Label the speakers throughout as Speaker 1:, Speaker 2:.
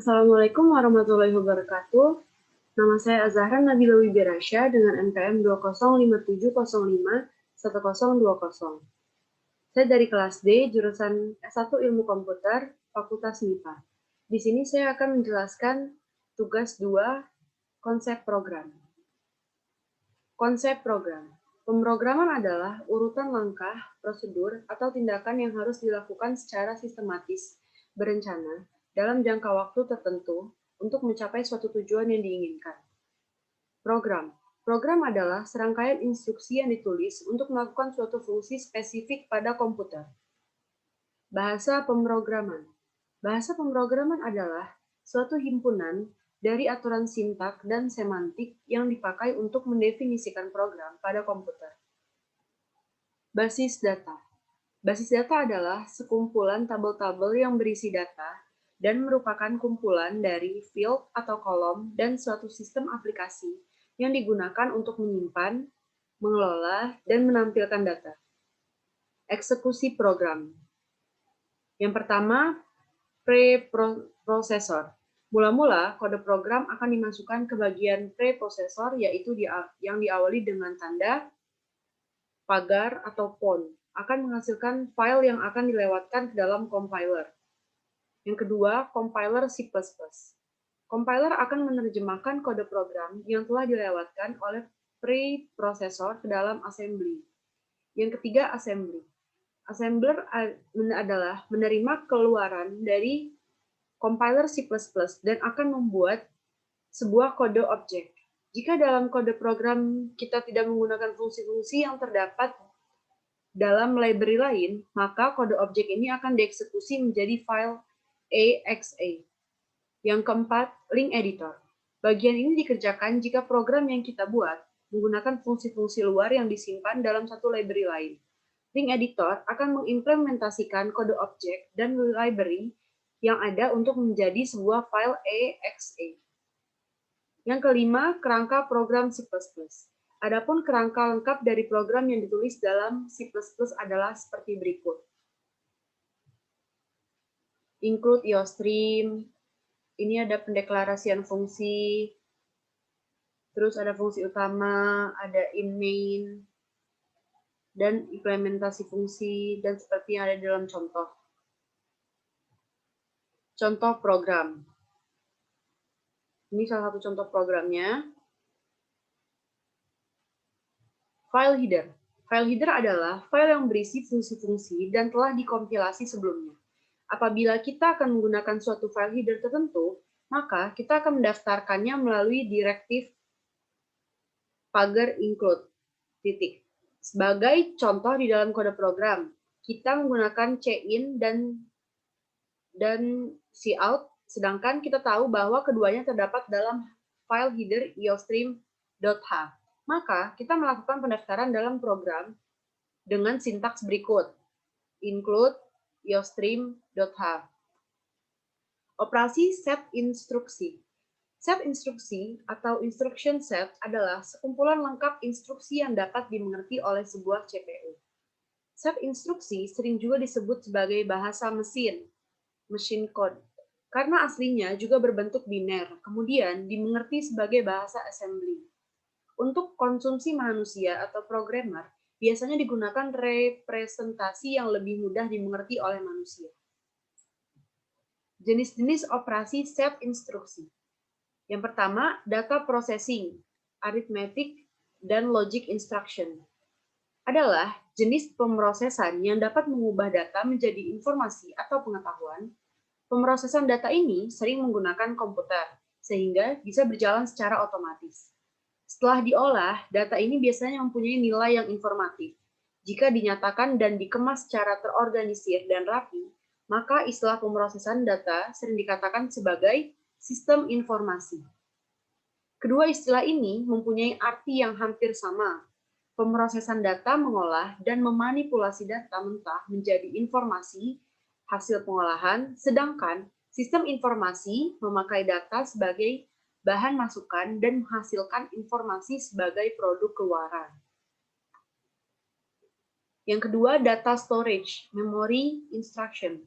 Speaker 1: Assalamualaikum warahmatullahi wabarakatuh. Nama saya Azahra Nabila Wibirasya dengan NPM 20570511020. Saya dari kelas D, jurusan S1 Ilmu Komputer, Fakultas MIPA. Di sini saya akan menjelaskan tugas 2, konsep program. Konsep program. Pemrograman adalah urutan langkah, prosedur, atau tindakan yang harus dilakukan secara sistematis, berencana, dalam jangka waktu tertentu untuk mencapai suatu tujuan yang diinginkan. Program. Program adalah serangkaian instruksi yang ditulis untuk melakukan suatu fungsi spesifik pada komputer. Bahasa pemrograman. Bahasa pemrograman adalah suatu himpunan dari aturan sintak dan semantik yang dipakai untuk mendefinisikan program pada komputer. Basis data. Basis data adalah sekumpulan tabel-tabel yang berisi data dan merupakan kumpulan dari field atau kolom dan suatu sistem aplikasi yang digunakan untuk menyimpan, mengelola, dan menampilkan data. Eksekusi program. Yang pertama, preprosesor. Mula-mula, kode program akan dimasukkan ke bagian preprosesor, yaitu yang diawali dengan tanda, pagar, atau pon, akan menghasilkan file yang akan dilewatkan ke dalam compiler. Yang kedua, compiler C++. Compiler akan menerjemahkan kode program yang telah dilewatkan oleh preprosesor ke dalam assembly. Yang ketiga, assembly. Assembler adalah menerima keluaran dari compiler C++ dan akan membuat sebuah kode objek. Jika dalam kode program kita tidak menggunakan fungsi-fungsi yang terdapat dalam library lain, maka kode objek ini akan dieksekusi menjadi file exe. Yang keempat, link editor. Bagian ini dikerjakan jika program yang kita buat menggunakan fungsi-fungsi luar yang disimpan dalam satu library lain. Link editor akan mengimplementasikan kode objek dan library yang ada untuk menjadi sebuah file exe. Yang kelima, kerangka program C++. Adapun kerangka lengkap dari program yang ditulis dalam C++ adalah seperti berikut. Include IOStream, ini ada pendeklarasian fungsi, terus ada fungsi utama, ada in-main, dan implementasi fungsi, dan seperti yang ada dalam contoh. Contoh program. Ini salah satu contoh programnya. File header. File header adalah file yang berisi fungsi-fungsi dan telah dikompilasi sebelumnya. Apabila kita akan menggunakan suatu file header tertentu, maka kita akan mendaftarkannya melalui direktif pagar include. Sebagai contoh di dalam kode program, kita menggunakan cin dan cout, sedangkan kita tahu bahwa keduanya terdapat dalam file header iostream.h. Maka kita melakukan pendaftaran dalam program dengan sintaks berikut: include iostream.h. Operasi set instruksi. Set instruksi atau instruction set adalah sekumpulan lengkap instruksi yang dapat dimengerti oleh sebuah CPU. Set instruksi sering juga disebut sebagai bahasa mesin, machine code, karena aslinya juga berbentuk biner, kemudian dimengerti sebagai bahasa assembly. Untuk konsumsi manusia atau programmer, biasanya digunakan representasi yang lebih mudah dimengerti oleh manusia. Jenis-jenis operasi set instruksi. Yang pertama, data processing, arithmetic, dan logic instruction. Adalah jenis pemrosesan yang dapat mengubah data menjadi informasi atau pengetahuan. Pemrosesan data ini sering menggunakan komputer, sehingga bisa berjalan secara otomatis. Setelah diolah, data ini biasanya mempunyai nilai yang informatif. Jika dinyatakan dan dikemas secara terorganisir dan rapi, maka istilah pemrosesan data sering dikatakan sebagai sistem informasi. Kedua istilah ini mempunyai arti yang hampir sama. Pemrosesan data mengolah dan memanipulasi data mentah menjadi informasi hasil pengolahan, sedangkan sistem informasi memakai data sebagai bahan masukan dan menghasilkan informasi sebagai produk keluaran. Yang kedua, data storage, memory instruction.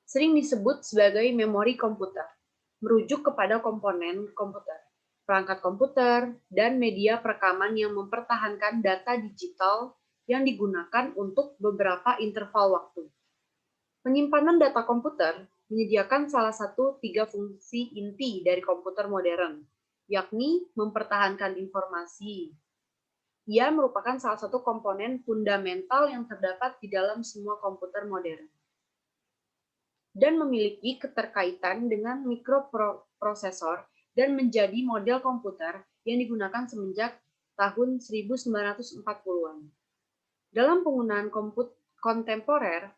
Speaker 1: Sering disebut sebagai memori komputer. merujuk kepada komponen komputer, perangkat komputer, dan media perekaman yang mempertahankan data digital yang digunakan untuk beberapa interval waktu. Penyimpanan data komputer menyediakan salah satu 3 fungsi inti dari komputer modern, yakni mempertahankan informasi. Ia merupakan salah satu komponen fundamental yang terdapat di dalam semua komputer modern dan memiliki keterkaitan dengan mikroprosesor dan menjadi model komputer yang digunakan semenjak tahun 1940-an. Dalam penggunaan kontemporer,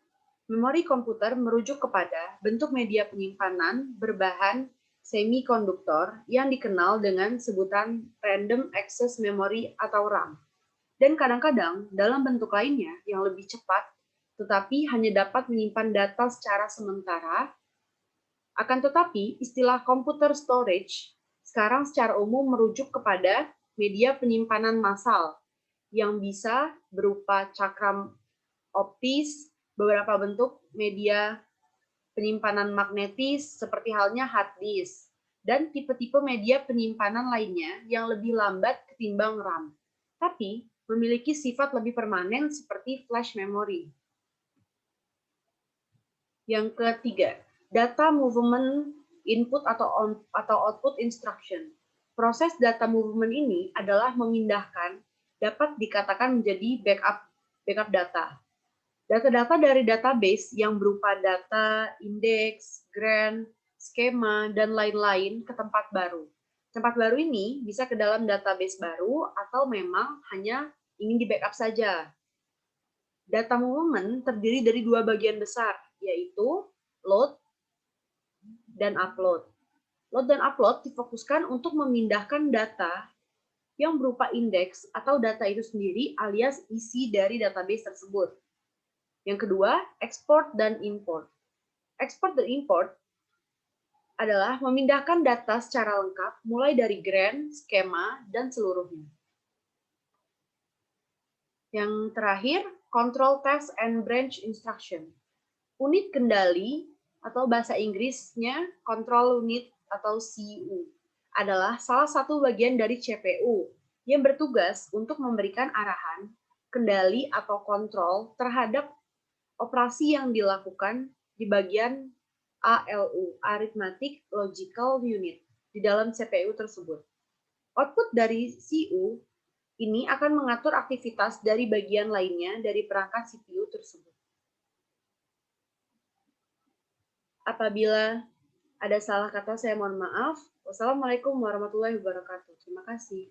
Speaker 1: memori komputer merujuk kepada bentuk media penyimpanan berbahan semikonduktor yang dikenal dengan sebutan Random Access Memory atau RAM, dan kadang-kadang dalam bentuk lainnya yang lebih cepat, tetapi hanya dapat menyimpan data secara sementara. Akan tetapi, istilah computer storage sekarang secara umum merujuk kepada media penyimpanan massal yang bisa berupa cakram optis, beberapa bentuk media penyimpanan magnetis seperti halnya hard disk, dan tipe-tipe media penyimpanan lainnya yang lebih lambat ketimbang RAM, tapi memiliki sifat lebih permanen seperti flash memory. Yang ketiga, data movement input atau output instruction. Proses data movement ini adalah memindahkan, dapat dikatakan menjadi backup data. Data-data dari database yang berupa data, indeks, grant, skema, dan lain-lain ke tempat baru. Tempat baru ini bisa ke dalam database baru atau memang hanya ingin di-backup saja. Data movement terdiri dari 2 bagian besar, yaitu load dan upload. Load dan upload difokuskan untuk memindahkan data yang berupa indeks atau data itu sendiri alias isi dari database tersebut. Yang kedua, export dan import. Export dan import adalah memindahkan data secara lengkap mulai dari grant, skema, dan seluruhnya. Yang terakhir, control test and branch instruction. Unit kendali atau bahasa Inggrisnya control unit atau CU adalah salah satu bagian dari CPU yang bertugas untuk memberikan arahan, kendali atau kontrol terhadap operasi yang dilakukan di bagian ALU, Arithmetic Logical Unit, di dalam CPU tersebut. Output dari CU ini akan mengatur aktivitas dari bagian lainnya dari perangkat CPU tersebut. Apabila ada salah kata, saya mohon maaf. Wassalamualaikum warahmatullahi wabarakatuh. Terima kasih.